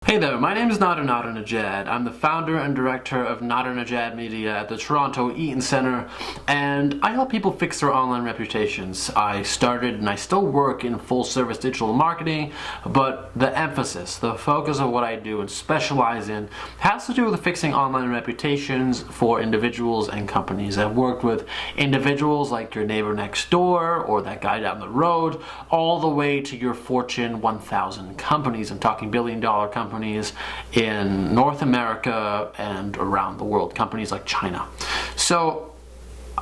Hey there, my name is Nadernejad. I'm the founder and director of Nadernejad Media at the Toronto Eaton Centre, and I help people fix their online reputations. I started and I still work in full-service digital marketing, but the emphasis, the focus of what I do and specialize in has to do with fixing online reputations for individuals and companies. I've worked with individuals like your neighbor next door or that guy down the road, all the way to your Fortune 1000 companies. I'm talking billion-dollar companies in North America and around the world, companies like China. So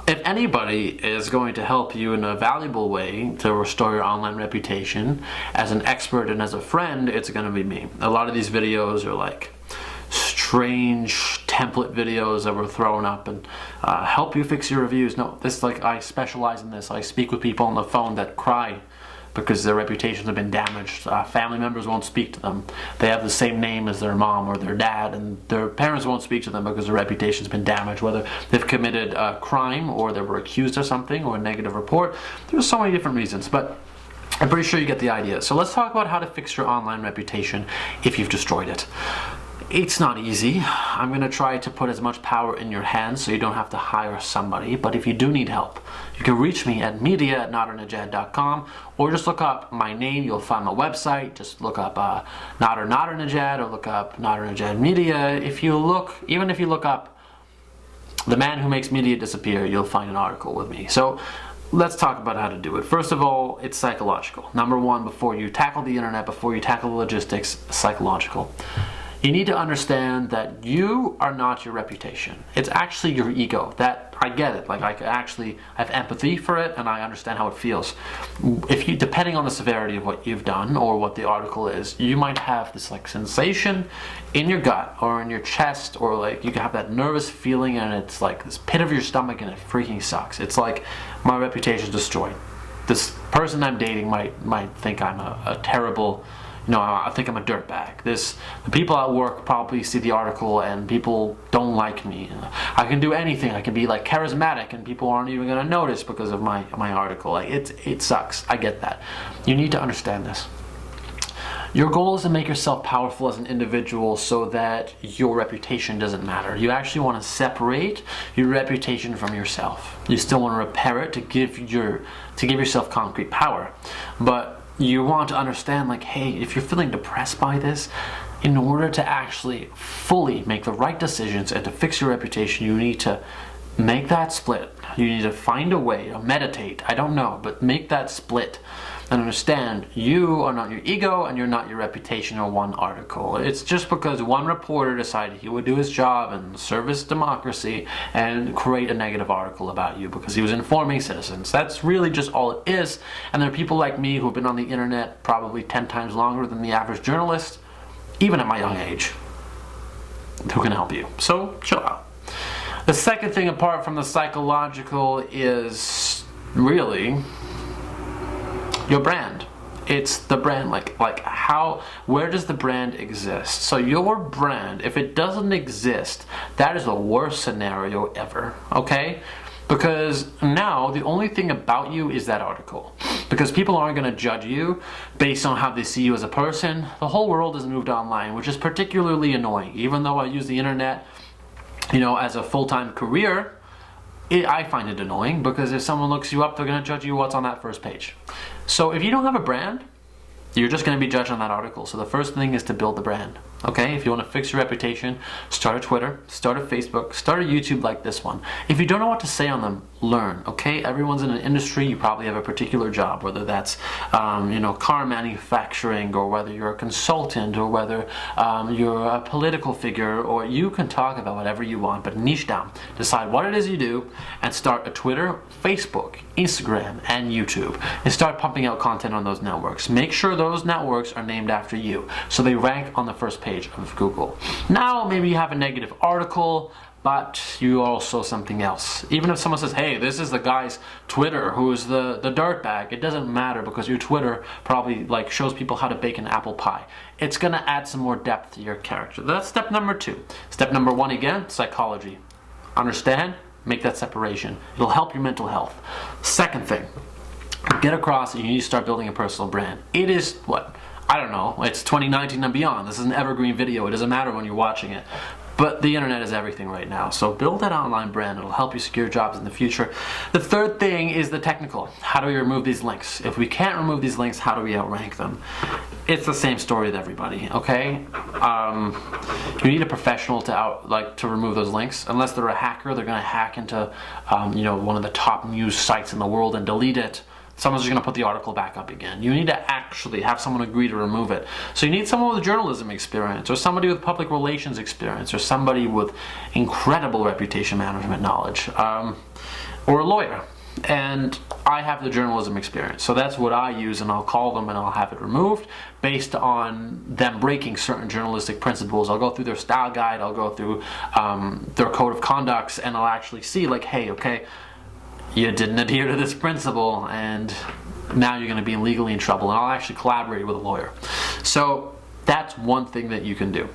if anybody is going to help you in a valuable way to restore your online reputation as an expert and as a friend, it's going to be me. A lot of these videos are like strange template videos that were thrown up and help you fix your reviews. No, this, like, I specialize in this. I speak with people on the phone that cry because their reputations have been damaged. Family members won't speak to them. They have the same name as their mom or their dad, and their parents won't speak to them because their reputation's been damaged, whether they've committed a crime or they were accused of something or a negative report. There's so many different reasons, but I'm pretty sure you get the idea. So let's talk about how to fix your online reputation if you've destroyed it. It's not easy. I'm going to try to put as much power in your hands so you don't have to hire somebody, but if you do need help, you can reach me at media@nadernejad.com, or just look up my name. You'll find my website. Just look up Nadernejad or look up Nadernejad Media. Even if you look up the man who makes media disappear, you'll find an article with me. So let's talk about how to do it. First of all, it's psychological. Number one, before you tackle the internet, before you tackle the logistics, psychological. You need to understand that you are not your reputation. It's actually your ego. That, I get it. Like, I actually have empathy for it and I understand how it feels. If you, depending on the severity of what you've done or what the article is, you might have this like sensation in your gut or in your chest, or like you can have that nervous feeling and it's like this pit of your stomach and it freaking sucks. It's like, my reputation's destroyed. This person I'm dating might think I'm a terrible, I think I'm a dirtbag. The people at work probably see the article and people don't like me. I can do anything. I can be like charismatic and people aren't even going to notice because of my article. Like, it sucks. I get that. You need to understand this. Your goal is to make yourself powerful as an individual so that your reputation doesn't matter. You actually want to separate your reputation from yourself. You still want to repair it to give yourself concrete power. But you want to understand, like, hey, if you're feeling depressed by this, in order to actually fully make the right decisions and to fix your reputation, you need to make that split. You need to find a way, or meditate, I don't know, but make that split and understand you are not your ego and you're not your reputation or one article. It's just because one reporter decided he would do his job and service democracy and create a negative article about you because he was informing citizens. That's really just all it is. And there are people like me who've been on the internet probably 10 times longer than the average journalist, even at my young age, who can help you. So chill out. The second thing, apart from the psychological, is really your brand. It's the brand, where does the brand exist? So your brand, if it doesn't exist, that is the worst scenario ever, okay? Because now the only thing about you is that article. Because people aren't going to judge you based on how they see you as a person. The whole world has moved online, which is particularly annoying. Even though I use the internet, as a full-time career, I find it annoying because if someone looks you up, they're going to judge you what's on that first page. So if you don't have a brand, you're just going to be judged on that article. So the first thing is to build the brand. Okay, if you want to fix your reputation, start a Twitter, start a Facebook, start a YouTube like this one. If you don't know what to say on them, learn, okay? Everyone's in an industry, you probably have a particular job, whether that's, car manufacturing, or whether you're a consultant, or whether you're a political figure, or you can talk about whatever you want, but niche down. Decide what it is you do, and start a Twitter, Facebook, Instagram, and YouTube, and start pumping out content on those networks. Make sure those networks are named after you, so they rank on the first page of Google. Now, maybe you have a negative article, but you are also something else. Even if someone says, hey, this is the guy's Twitter who's the dirtbag, it doesn't matter because your Twitter probably shows people how to bake an apple pie. It's gonna add some more depth to your character. That's step number 2. Step number 1, again, psychology. Understand, make that separation. It'll help your mental health. Second thing, get across and you need to start building a personal brand. It is what? I don't know, it's 2019 and beyond. This is an evergreen video. It doesn't matter when you're watching it. But the internet is everything right now. So build that online brand. It'll help you secure jobs in the future. The third thing is the technical. How do we remove these links? If we can't remove these links, how do we outrank them? It's the same story with everybody, okay? You need a professional to remove those links. Unless they're a hacker, they're gonna hack into one of the top news sites in the world and delete it. Someone's just going to put the article back up again. You need to actually have someone agree to remove it. So you need someone with journalism experience, or somebody with public relations experience, or somebody with incredible reputation management knowledge, or a lawyer. And I have the journalism experience, so that's what I use, and I'll call them and I'll have it removed based on them breaking certain journalistic principles. I'll go through their style guide, I'll go through their code of conducts, and I'll actually see like, hey, okay, you didn't adhere to this principle and now you're going to be legally in trouble, and I'll actually collaborate with a lawyer. So that's one thing that you can do.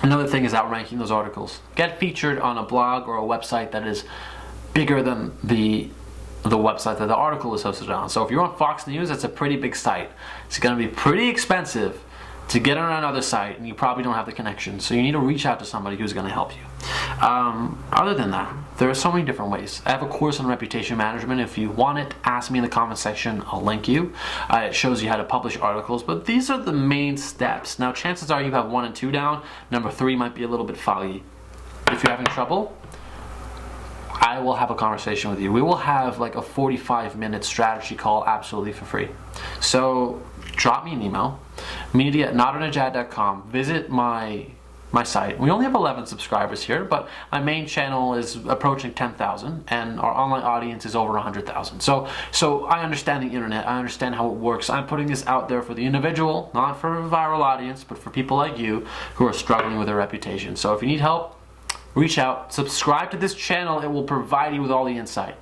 Another thing is outranking those articles. Get featured on a blog or a website that is bigger than the website that the article is hosted on. So if you're on Fox News, that's a pretty big site. It's going to be pretty expensive to get on another site, and you probably don't have the connection. So you need to reach out to somebody who's going to help you. Other than that, there are so many different ways. I have a course on reputation management. If you want it, ask me in the comment section. I'll link you. It shows you how to publish articles, but these are the main steps. Now, chances are you have 1 and 2 down. Number 3 might be a little bit foggy. If you're having trouble, I will have a conversation with you. We will have like a 45-minute strategy call absolutely for free. So drop me an email, media@nadernejad.com. Visit my site. We only have 11 subscribers here, but my main channel is approaching 10,000, and our online audience is over 100,000. So I understand the internet. I understand how it works. I'm putting this out there for the individual, not for a viral audience, but for people like you who are struggling with their reputation. So if you need help, reach out, subscribe to this channel. It will provide you with all the insight.